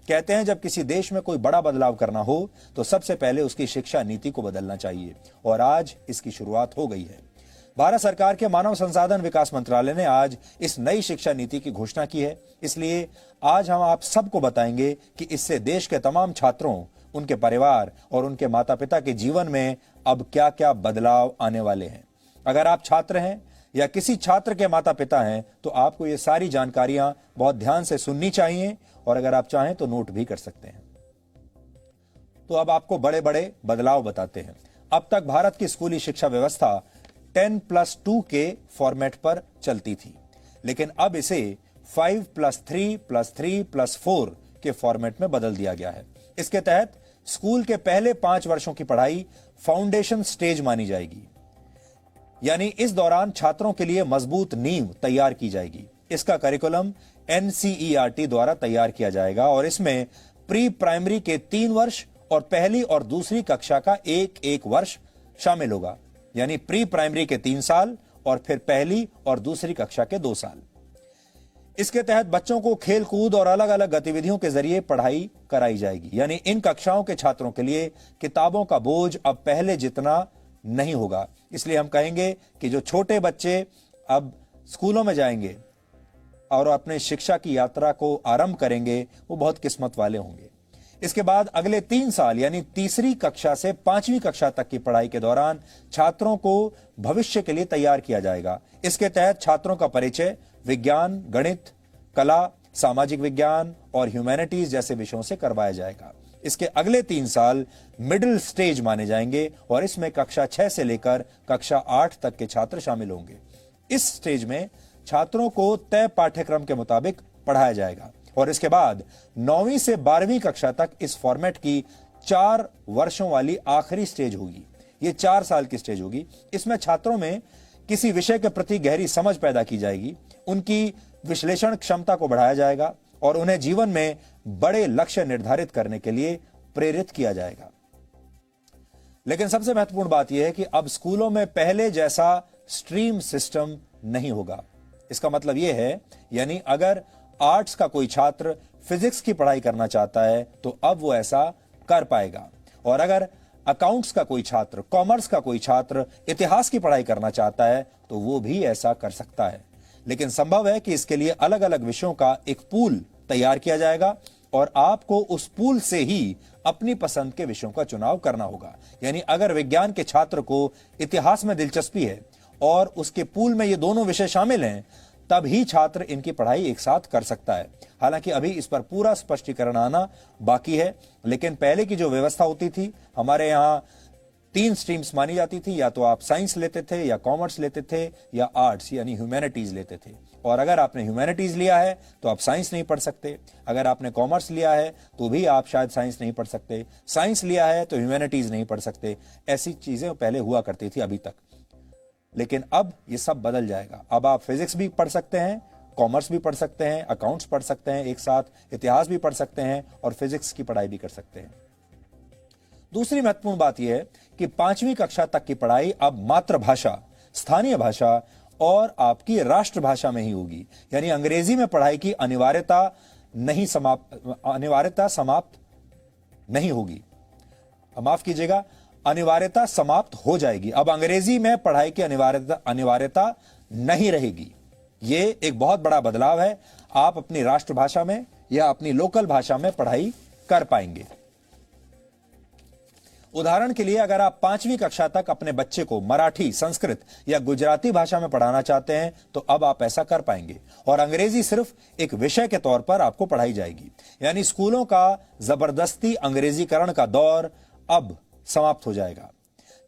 कहते हैं जब किसी देश में कोई बड़ा बदलाव करना हो तो सबसे पहले उसकी शिक्षा नीति को बदलना चाहिए, और आज इसकी शुरुआत हो गई है। भारत सरकार के मानव संसाधन विकास मंत्रालय ने आज इस नई शिक्षा नीति की घोषणा की है। इसलिए आज हम आप सबको बताएंगे कि इससे देश के तमाम छात्रों, उनके परिवार और उनके माता पिता के जीवन में अब क्या क्या बदलाव आने वाले हैं। अगर आप छात्र हैं या किसी छात्र के माता पिता हैं तो आपको ये सारी जानकारियां बहुत ध्यान से सुननी चाहिए, और अगर आप चाहें तो नोट भी कर सकते हैं। तो अब आपको बड़े बड़े बदलाव बताते हैं। अब तक भारत की स्कूली शिक्षा व्यवस्था 10+2 के फॉर्मेट पर चलती थी, लेकिन अब इसे 5+3+3+4 के फॉर्मेट में बदल दिया गया है। इसके तहत स्कूल के पहले 5 वर्षों की पढ़ाई फाउंडेशन स्टेज मानी जाएगी, यानी इस दौरान छात्रों के लिए मजबूत नींव तैयार की जाएगी। इसका करिकुलम NCERT द्वारा तैयार किया जाएगा और इसमें प्री प्राइमरी के 3 वर्ष और पहली और दूसरी कक्षा का एक वर्ष शामिल होगा, यानी प्री प्राइमरी के 3 साल और फिर पहली और दूसरी कक्षा के 2 साल। इसके तहत बच्चों को खेल कूद और अलग अलग गतिविधियों के जरिए पढ़ाई कराई जाएगी, यानी इन कक्षाओं के छात्रों के लिए किताबों का बोझ अब पहले जितना नहीं होगा। इसलिए हम कहेंगे कि जो छोटे बच्चे अब स्कूलों में जाएंगे और अपने शिक्षा की यात्रा को आरंभ करेंगे वो बहुत किस्मत वाले होंगे। इसके बाद अगले 3 साल यानी तीसरी कक्षा से 5वीं कक्षा तक की पढ़ाई के दौरान छात्रों को भविष्य के लिए तैयार किया जाएगा। इसके तहत छात्रों का परिचय विज्ञान, गणित, कला, सामाजिक विज्ञान और ह्यूमैनिटीज जैसे विषयों से करवाया जाएगा। इसके अगले 3 साल मिडिल स्टेज माने जाएंगे और इसमें कक्षा 6 से लेकर कक्षा 8 तक के छात्र शामिल होंगे। इस स्टेज में छात्रों को तय पाठ्यक्रम के मुताबिक पढ़ाया जाएगा और इसके बाद 9वीं से 12वीं कक्षा तक इस फॉर्मेट की 4 वर्षों वाली आखिरी स्टेज होगी। ये 4 साल की स्टेज होगी। इसमें छात्रों में किसी विषय के प्रति गहरी समझ पैदा की जाएगी, उनकी विश्लेषण क्षमता को बढ़ाया जाएगा और उन्हें जीवन में बड़े लक्ष्य निर्धारित करने के लिए प्रेरित किया जाएगा। लेकिन सबसे महत्वपूर्ण बात यह है कि अब स्कूलों में पहले जैसा स्ट्रीम सिस्टम नहीं होगा। इसका मतलब यह है, यानी अगर आर्ट्स का कोई छात्र फिजिक्स की पढ़ाई करना चाहता है तो अब वो ऐसा कर पाएगा, और अगर अकाउंट्स का कोई छात्र, कॉमर्स का कोई छात्र इतिहास की पढ़ाई करना चाहता है तो वो भी ऐसा कर सकता है। लेकिन संभव है कि इसके लिए अलग अलग विषयों का एक पूल तैयार किया जाएगा और आपको उस पूल से ही अपनी पसंद के विषयों का चुनाव करना होगा। यानी अगर विज्ञान के छात्र को इतिहास में दिलचस्पी है और उसके पूल में ये दोनों विषय शामिल हैं, तब ही छात्र इनकी पढ़ाई एक साथ कर सकता है। हालांकि अभी इस पर पूरा स्पष्टीकरण आना बाकी है, लेकिन पहले की जो व्यवस्था होती थी, हमारे यहाँ 3 स्ट्रीम्स मानी जाती थी, या तो आप साइंस लेते थे या कॉमर्स लेते थे या आर्ट्स यानी ह्यूमैनिटीज लेते थे। और अगर आपने ह्यूमैनिटीज लिया है तो आप साइंस नहीं पढ़ सकते, अगर आपने कॉमर्स लिया है तो भी आप शायद साइंस नहीं पढ़ सकते, साइंस लिया है तो ह्यूमैनिटीज नहीं पढ़ सकते। ऐसी चीजें पहले हुआ करती थी अभी तक, लेकिन अब ये सब बदल जाएगा। अब आप फिजिक्स भी पढ़ सकते हैं, कॉमर्स भी पढ़ सकते हैं, अकाउंट्स पढ़ सकते हैं, एक साथ इतिहास भी पढ़ सकते हैं और फिजिक्स की पढ़ाई भी कर सकते हैं। दूसरी महत्वपूर्ण बात यह है कि 5वीं कक्षा तक की पढ़ाई अब मातृभाषा, स्थानीय भाषा और आपकी राष्ट्रभाषा में ही होगी। यानी अंग्रेजी में पढ़ाई की अनिवार्यता समाप्त नहीं होगी। माफ कीजिएगा, अनिवार्यता समाप्त हो जाएगी। अब अंग्रेजी में पढ़ाई की अनिवार्यता नहीं रहेगी। यह एक बहुत बड़ा बदलाव है। आप अपनी राष्ट्रभाषा में या अपनी लोकल भाषा में पढ़ाई कर पाएंगे। उदाहरण के लिए अगर आप 5वीं कक्षा तक अपने बच्चे को मराठी, संस्कृत या गुजराती भाषा में पढ़ाना चाहते हैं तो अब आप ऐसा कर पाएंगे, और अंग्रेजी सिर्फ एक विषय के तौर पर आपको पढ़ाई जाएगी। यानी स्कूलों का जबरदस्ती अंग्रेजीकरण का दौर अब समाप्त हो जाएगा।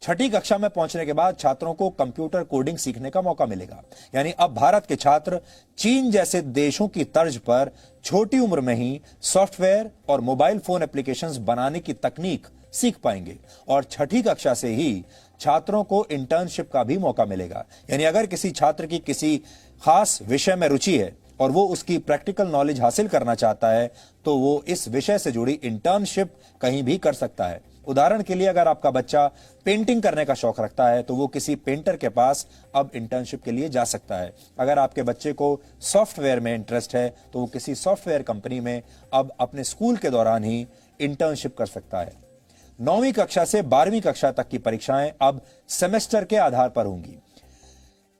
6ठी कक्षा में पहुंचने के बाद छात्रों को कंप्यूटर कोडिंग सीखने का मौका मिलेगा। यानी अब भारत के छात्र चीन जैसे देशों की तर्ज पर छोटी उम्र में ही सॉफ्टवेयर और मोबाइल फोन एप्लीकेशंस बनाने की तकनीक सीख पाएंगे, और 6ठी कक्षा से ही छात्रों को इंटर्नशिप का भी मौका मिलेगा। यानी अगर किसी छात्र की किसी खास विषय में रुचि है और वो उसकी प्रैक्टिकल नॉलेज हासिल करना चाहता है तो वो इस विषय से जुड़ी इंटर्नशिप कहीं भी कर सकता है। उदाहरण के लिए अगर आपका बच्चा पेंटिंग करने का शौक रखता है तो वो किसी पेंटर के पास अब इंटर्नशिप के लिए जा सकता है। अगर आपके बच्चे को सॉफ्टवेयर में इंटरेस्ट है तो वो किसी सॉफ्टवेयर कंपनी में अब अपने स्कूल के दौरान ही इंटर्नशिप कर सकता है। 9वीं कक्षा से 12वीं कक्षा तक की परीक्षाएं अब सेमेस्टर के आधार पर होंगी।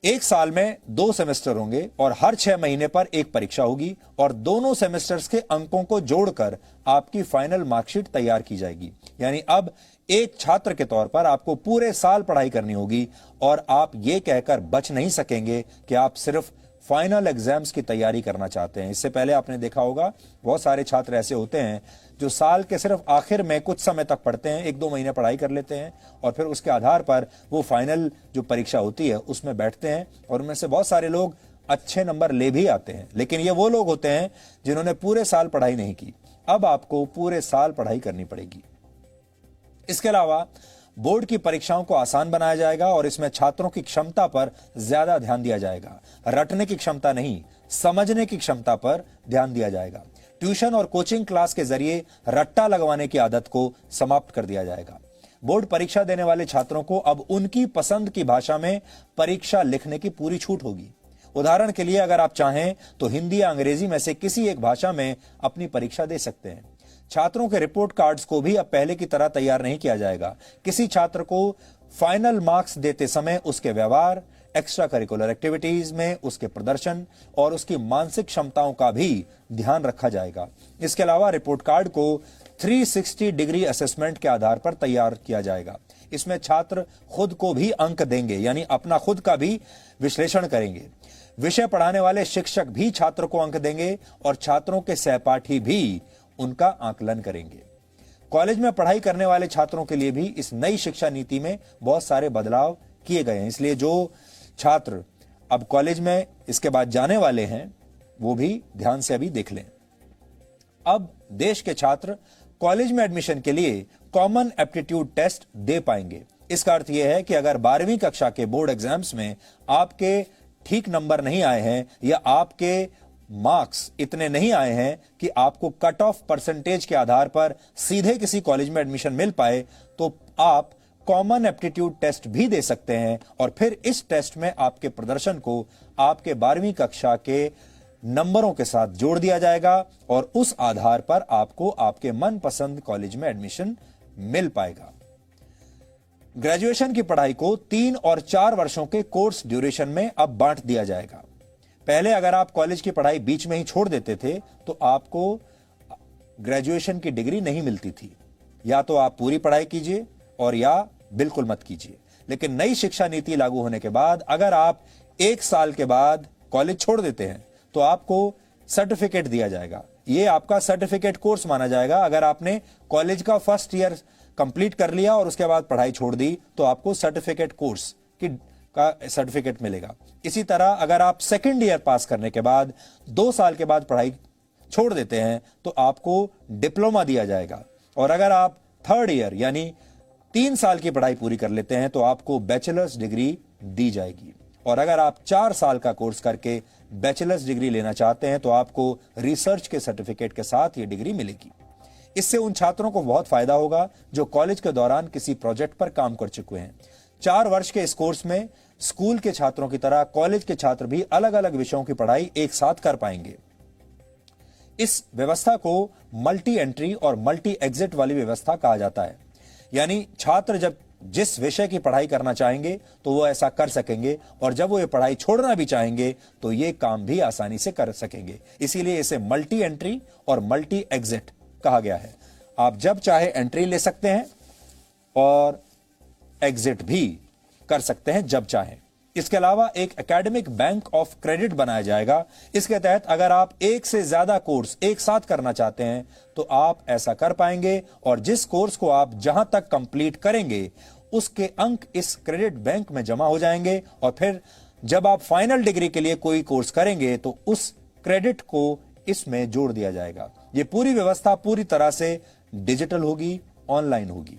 एक साल में 2 सेमेस्टर होंगे और हर 6 महीने पर एक परीक्षा होगी और दोनों सेमेस्टर्स के अंकों को जोड़कर आपकी फाइनल मार्कशीट तैयार की जाएगी। यानी अब एक छात्र के तौर पर आपको पूरे साल पढ़ाई करनी होगी और आप ये कहकर बच नहीं सकेंगे कि आप सिर्फ फाइनल एग्जाम्स की तैयारी करना चाहते हैं। इससे पहले आपने देखा होगा बहुत सारे छात्र ऐसे होते हैं जो साल के सिर्फ आखिर में कुछ समय तक पढ़ते हैं, 1-2 महीने पढ़ाई कर लेते हैं और फिर उसके आधार पर वो फाइनल जो परीक्षा होती है उसमें बैठते हैं और उनमें से बहुत सारे लोग अच्छे नंबर ले भी आते हैं। लेकिन ये वो लोग होते हैं जिन्होंने पूरे साल पढ़ाई नहीं की। अब आपको पूरे साल पढ़ाई करनी पड़ेगी। इसके अलावा बोर्ड की परीक्षाओं को आसान बनाया जाएगा और इसमें छात्रों की क्षमता पर ज्यादा ध्यान दिया जाएगा। रटने की क्षमता नहीं, समझने की क्षमता पर ध्यान दिया जाएगा। ट्यूशन और कोचिंग क्लास के जरिए रट्टा लगवाने की आदत को समाप्त कर दिया जाएगा। बोर्ड परीक्षा देने वाले छात्रों को अब उनकी पसंद की भाषा में परीक्षा लिखने की पूरी छूट होगी। उदाहरण के लिए अगर आप चाहें तो हिंदी या अंग्रेजी में से किसी एक भाषा में अपनी परीक्षा दे सकते हैं। छात्रों के रिपोर्ट कार्ड्स को भी अब पहले की तरह तैयार नहीं किया जाएगा। किसी छात्र को फाइनल मार्क्स देते समय उसके व्यवहार, एक्स्ट्रा करिकुलर एक्टिविटीज में उसके प्रदर्शन और उसकी मानसिक क्षमताओं का भी ध्यान रखा जाएगा। इसके अलावा रिपोर्ट कार्ड को 360 डिग्री असेसमेंट के आधार पर तैयार किया जाएगा। इसमें छात्र खुद को भी अंक देंगे, यानी अपना खुद का भी विश्लेषण करेंगे। विषय पढ़ाने वाले शिक्षक भी छात्र को अंक देंगे और छात्रों के सहपाठी भी उनका आकलन करेंगे। कॉलेज में पढ़ाई करने वाले छात्रों के लिए भी इस नई शिक्षा नीति में बहुत सारे बदलाव किए गए हैं। इसलिए जो छात्र अब कॉलेज में इसके बाद जाने वाले हैं वो भी ध्यान से अभी देख लें। अब देश के छात्र कॉलेज में एडमिशन के लिए कॉमन एप्टीट्यूड टेस्ट दे पाएंगे। इसका अर्थ यह है कि अगर 12वीं कक्षा के बोर्ड एग्जाम्स में आपके ठीक नंबर नहीं आए हैं या आपके मार्क्स इतने नहीं आए हैं कि आपको कट ऑफ परसेंटेज के आधार पर सीधे किसी कॉलेज में एडमिशन मिल पाए, तो आप कॉमन एप्टीट्यूड टेस्ट भी दे सकते हैं और फिर इस टेस्ट में आपके प्रदर्शन को आपके 12वीं कक्षा के नंबरों के साथ जोड़ दिया जाएगा और उस आधार पर आपको आपके मनपसंद कॉलेज में एडमिशन मिल पाएगा। ग्रेजुएशन की पढ़ाई को 3 और 4 वर्षों के कोर्स ड्यूरेशन में अब बांट दिया जाएगा। पहले अगर आप कॉलेज की पढ़ाई बीच में ही छोड़ देते थे तो आपको ग्रेजुएशन की डिग्री नहीं मिलती थी। या तो आप पूरी पढ़ाई कीजिए और या बिल्कुल मत कीजिए। लेकिन नई शिक्षा नीति लागू होने के बाद अगर आप 1 साल के बाद कॉलेज छोड़ देते हैं तो आपको सर्टिफिकेट दिया जाएगा। यह आपका सर्टिफिकेट कोर्स माना जाएगा। अगर आपने कॉलेज का फर्स्ट ईयर कंप्लीट कर लिया और उसके बाद पढ़ाई छोड़ दी तो आपको सर्टिफिकेट कोर्स का सर्टिफिकेट मिलेगा। इसी तरह अगर आप सेकेंड ईयर पास करने के बाद 2 साल के बाद पढ़ाई छोड़ देते हैं तो आपको डिप्लोमा दिया जाएगा और अगर आप 3rd ईयर यानी 3 साल की पढ़ाई पूरी कर लेते हैं तो आपको बैचलर्स डिग्री दी जाएगी और अगर आप 4 साल का कोर्स करके बैचलर्स डिग्री लेना चाहते हैं तो आपको रिसर्च के सर्टिफिकेट के साथ ये डिग्री मिलेगी। इससे उन छात्रों को बहुत फायदा होगा जो कॉलेज के दौरान किसी प्रोजेक्ट पर काम कर चुके हैं। 4 वर्ष के इस कोर्स में स्कूल के छात्रों की तरह कॉलेज के छात्र भी अलग अलग विषयों की पढ़ाई एक साथ कर पाएंगे। इस व्यवस्था को मल्टी एंट्री और मल्टी एग्जिट वाली व्यवस्था कहा जाता है। यानी छात्र जब जिस विषय की पढ़ाई करना चाहेंगे तो वो ऐसा कर सकेंगे और जब वो ये पढ़ाई छोड़ना भी चाहेंगे तो ये काम भी आसानी से कर सकेंगे। इसीलिए इसे मल्टी एंट्री और मल्टी एग्जिट कहा गया है। आप जब चाहे एंट्री ले सकते हैं और एग्जिट भी कर सकते हैं जब चाहें। इसके अलावा एक एकेडमिक बैंक ऑफ क्रेडिट बनाया जाएगा। इसके तहत अगर आप एक से ज्यादा कोर्स एक साथ करना चाहते हैं तो आप ऐसा कर पाएंगे और जिस कोर्स को आप जहां तक कंप्लीट करेंगे उसके अंक इस क्रेडिट बैंक में जमा हो जाएंगे और फिर जब आप फाइनल डिग्री के लिए कोई कोर्स करेंगे तो उस क्रेडिट को इसमें जोड़ दिया जाएगा। यह पूरी व्यवस्था पूरी तरह से डिजिटल होगी, ऑनलाइन होगी।